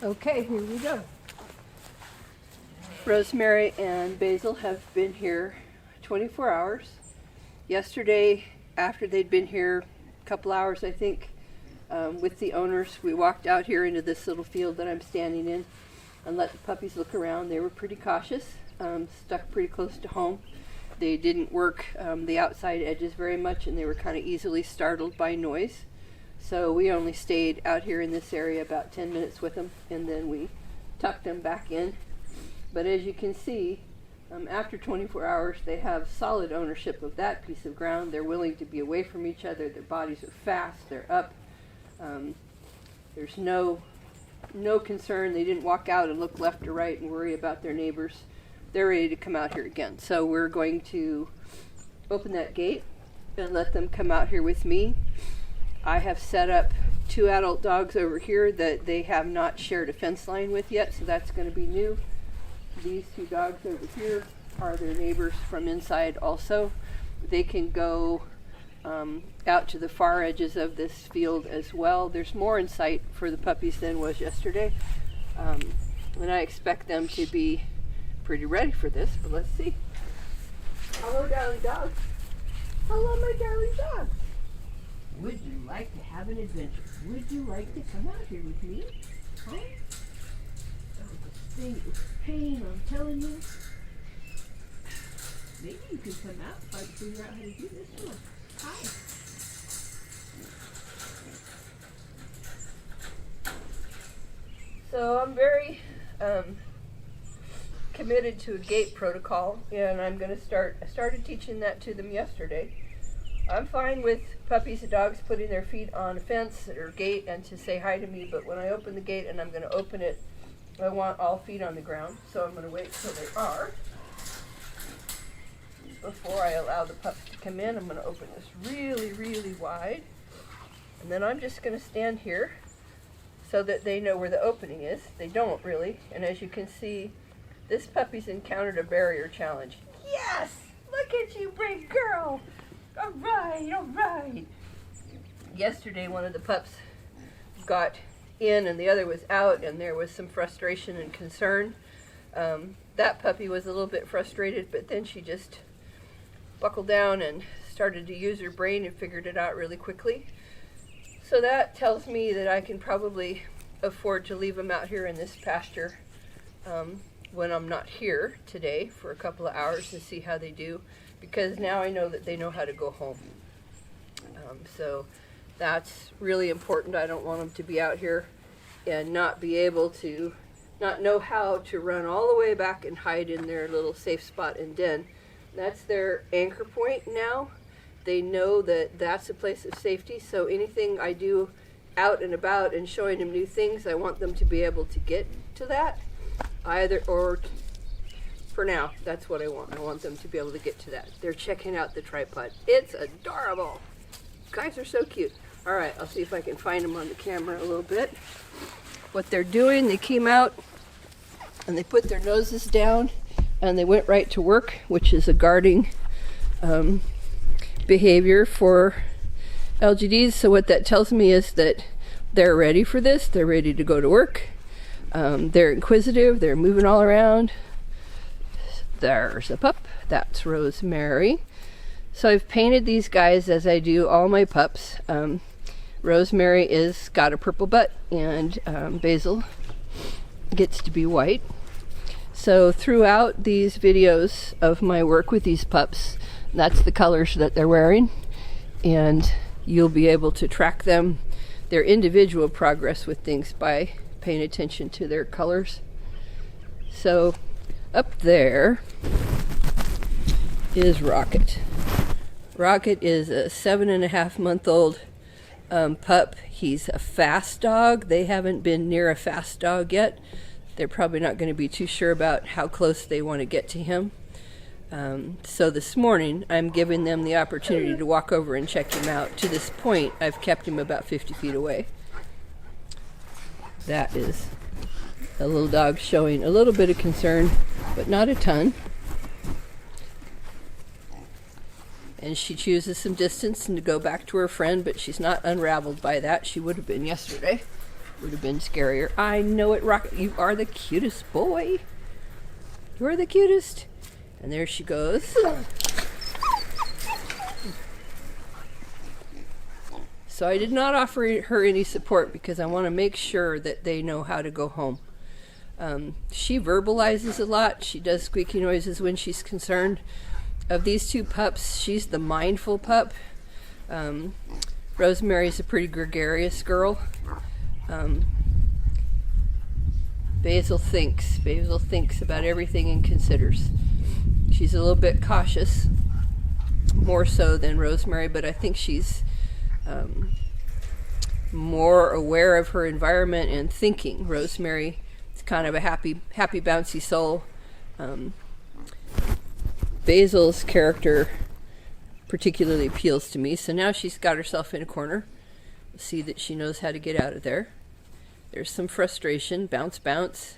Okay, here we go. Rosemary and Basil have been here 24 hours. Yesterday, after they'd been here a couple hours, I think, with the owners, we walked out here into this little field that I'm standing in and let the puppies look around. They were pretty cautious, stuck pretty close to home. They didn't work the outside edges very much, and they were kind of easily startled by noise. So we only stayed out here in this area about 10 minutes with them, and then we tucked them back in. But as you can see, after 24 hours, they have solid ownership of that piece of ground. They're willing to be away from each other. Their bodies are fast. They're up. There's no concern. They didn't walk out and look left or right and worry about their neighbors. They're ready to come out here again. So we're going to open that gate and let them come out here with me. I have set up 2 adult dogs over here that they have not shared a fence line with yet, so that's going to be new. These 2 dogs over here are their neighbors from inside also. They can go out to the far edges of this field as well. There's more in sight for the puppies than was yesterday. And I expect them to be pretty ready for this, but let's see. Hello, darling dogs. Hello, my darling dogs. Would you like to have an adventure? Would you like to come out here with me? Huh? Oh, this thing is pain, I'm telling you. Maybe you can come out if I can figure out how to do this one. Hi. So I'm very committed to a gate protocol, and I started teaching that to them yesterday. I'm fine with puppies and dogs putting their feet on a fence or gate and to say hi to me, but when I open the gate, and I'm going to open it, I want all feet on the ground, so I'm going to wait until they are. Before I allow the pups to come in, I'm going to open this really, really wide, and then I'm just going to stand here so that they know where the opening is. They don't really, and as you can see, this puppy's encountered a barrier challenge. Yes! Look at you, brave girl! All right, all right. Yesterday, one of the pups got in and the other was out, and there was some frustration and concern. That puppy was a little bit frustrated, but then she just buckled down and started to use her brain and figured it out really quickly. So that tells me that I can probably afford to leave them out here in this pasture when I'm not here today for a couple of hours and see how they do, because now I know that they know how to go home. So that's really important. I don't want them to be out here and not be able to, not know how to run all the way back and hide in their little safe spot and den. That's their anchor point now. They know that that's a place of safety, so anything I do out and about and showing them new things, I want them to be able to get to that. For now, that's what I want. I want them to be able to get to that. They're checking out the tripod. It's adorable. Guys are so cute. All right, I'll see if I can find them on the camera a little bit. What they're doing, they came out and they put their noses down and they went right to work, which is a guarding behavior for LGDs. So what that tells me is that they're ready for this. They're ready to go to work. They're inquisitive. They're moving all around. There's a pup. That's Rosemary. So I've painted these guys as I do all my pups. Rosemary is got a purple butt, and Basil gets to be white. So throughout these videos of my work with these pups, that's the colors that they're wearing, and you'll be able to track them, their individual progress with things by paying attention to their colors. So up there is Rocket. Rocket is a 7.5-month-old pup. He's a fast dog. They haven't been near a fast dog yet. They're probably not going to be too sure about how close they want to get to him. So this morning, I'm giving them the opportunity to walk over and check him out. To this point, I've kept him about 50 feet away. That is a little dog showing a little bit of concern, but not a ton. And she chooses some distance and to go back to her friend, but she's not unraveled by that. She would have been yesterday. would have been scarier. I know it, Rocket. You are the cutest boy. You are the cutest. And there she goes. So I did not offer her any support because I want to make sure that they know how to go home. She verbalizes a lot. She does squeaky noises when she's concerned. Of these two pups, she's the mindful pup. Rosemary's a pretty gregarious girl. Basil thinks about everything and considers. She's a little bit cautious, more so than Rosemary, but I think she's more aware of her environment and thinking. Rosemary is kind of a happy bouncy soul. Basil's character particularly appeals to me, so now she's got herself in a corner. See that she knows how to get out of there. There's some frustration. Bounce, bounce.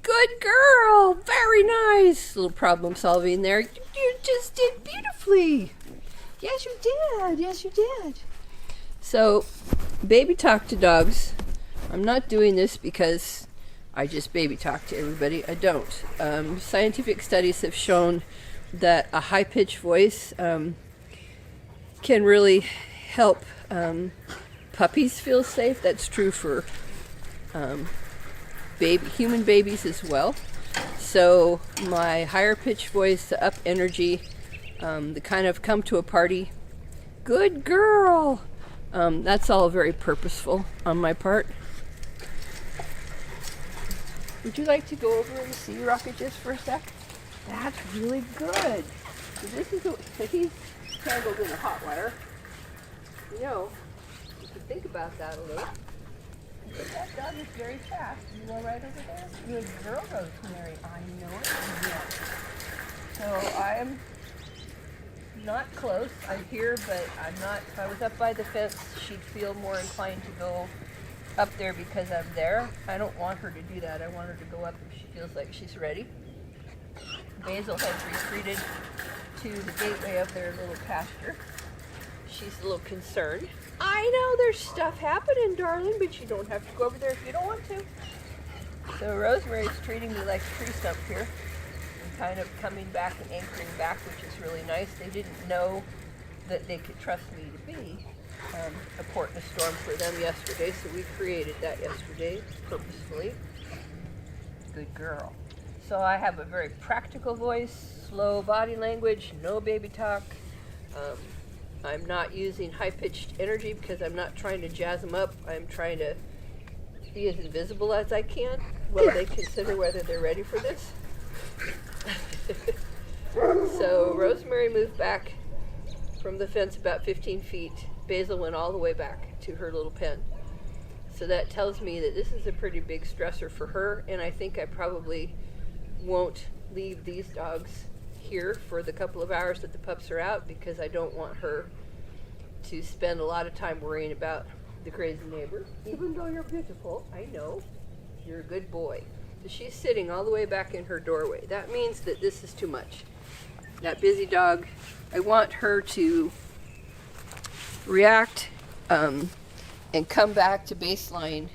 Good girl! Very nice! Little problem solving there. You just did beautifully. Yes, you did. Yes, you did. So, baby talk to dogs. I'm not doing this because I just baby talk to everybody. I don't. Scientific studies have shown that a high-pitched voice can really help puppies feel safe. That's true for human babies as well. So my higher pitched voice, the up energy, the kind of come to a party, good girl, that's all very purposeful on my part. Would you like to go over and see Rocket just for a sec? That's really good. So this is he's tangled in the hot wire. You know, you could think about that a little. But that dog is very fast. You go right over there. Good girl, Rosemary. I know it. Yes. So I'm not close. I'm here, but I'm not. If I was up by the fence, she'd feel more inclined to go up there because I'm there. I don't want her to do that. I want her to go up if she feels like she's ready. Basil has retreated to the gateway of their little pasture. She's a little concerned. I know there's stuff happening, darling, but you don't have to go over there if you don't want to. So Rosemary's treating me like a tree stump here and kind of coming back and anchoring back, which is really nice. They didn't know that they could trust me to be a port in a storm for them yesterday, so we created that yesterday purposefully. Good girl. So I have a very practical voice, slow body language, no baby talk. I'm not using high-pitched energy because I'm not trying to jazz them up. I'm trying to be as invisible as I can while they consider whether they're ready for this. So Rosemary moved back from the fence about 15 feet. Basil went all the way back to her little pen. So that tells me that this is a pretty big stressor for her, and I think I probably won't leave these dogs here for the couple of hours that the pups are out because I don't want her to spend a lot of time worrying about the crazy neighbor. Even though you're beautiful, I know. You're a good boy. So she's sitting all the way back in her doorway. That means that this is too much. That busy dog, I want her to react and come back to baseline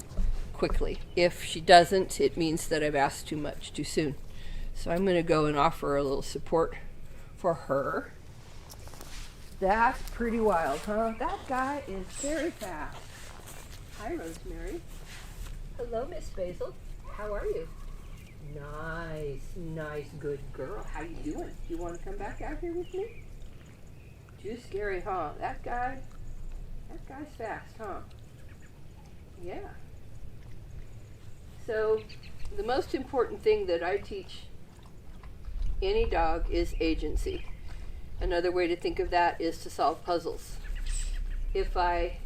quickly. If she doesn't, it means that I've asked too much too soon. So I'm going to go and offer a little support for her. That's pretty wild, huh? That guy is very fast. Hi, Rosemary. Hello, Miss Basil. How are you? Nice, good girl. How you doing? Do you want to come back out here with me? Too scary, huh? That guy's fast, huh? Yeah. So, the most important thing that I teach any dog is agency. Another way to think of that is to solve puzzles. If I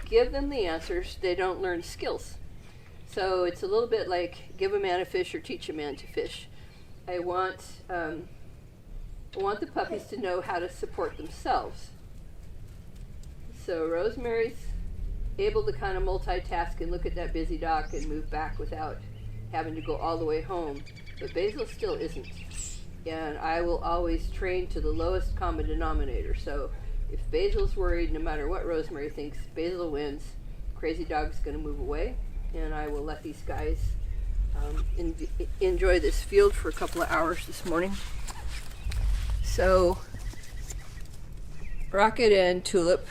give them the answers, they don't learn skills. So it's a little bit like give a man a fish or teach a man to fish. I want the puppies to know how to support themselves. So Rosemary's able to kind of multitask and look at that busy dock and move back without having to go all the way home. But Basil still isn't. And I will always train to the lowest common denominator. So if Basil's worried, no matter what Rosemary thinks, Basil wins. crazy dog's going to move away, and I will let these guys enjoy this field for a couple of hours this morning. So Rocket and Tulip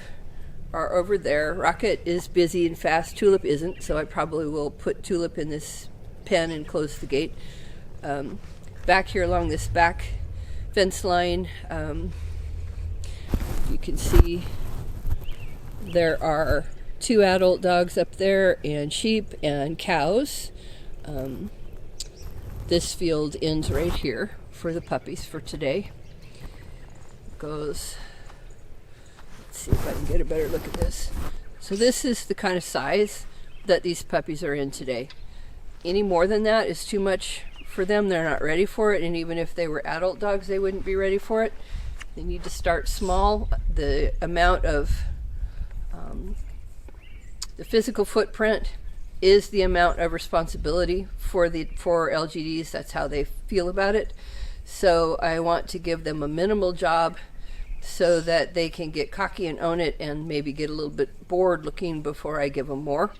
are over there. Rocket is busy and fast. Tulip isn't, so I probably will put Tulip in this pen and close the gate. Back here along this back fence line, you can see there are 2 adult dogs up there and sheep and cows. This field ends right here for the puppies for today. Let's see if I can get a better look at this. So this is the kind of size that these puppies are in today. Any more than that is too much for them. They're not ready for it, and even if they were adult dogs, they wouldn't be ready for it. They need to start small. The amount of the physical footprint is the amount of responsibility for LGDs. That's how they feel about it. So I want to give them a minimal job so that they can get cocky and own it and maybe get a little bit bored looking before I give them more.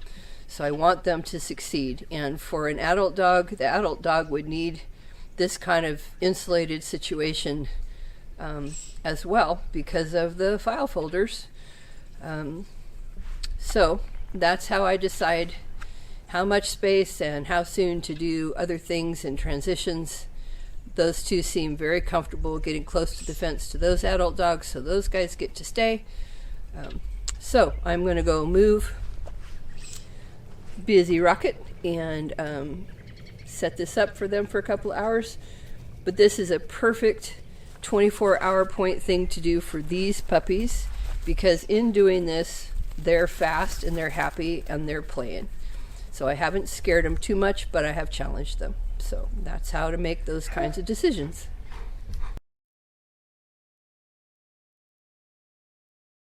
So I want them to succeed. And for an adult dog, the adult dog would need this kind of insulated situation as well because of the file folders. So that's how I decide how much space and how soon to do other things and transitions. Those two seem very comfortable getting close to the fence to those adult dogs, so those guys get to stay. So I'm going to go move Busy Rocket and set this up for them for a couple of hours. But this is a perfect 24-hour point thing to do for these puppies, because in doing this, they're fast and they're happy and they're playing. So I haven't scared them too much, but I have challenged them. So that's how to make those kinds of decisions.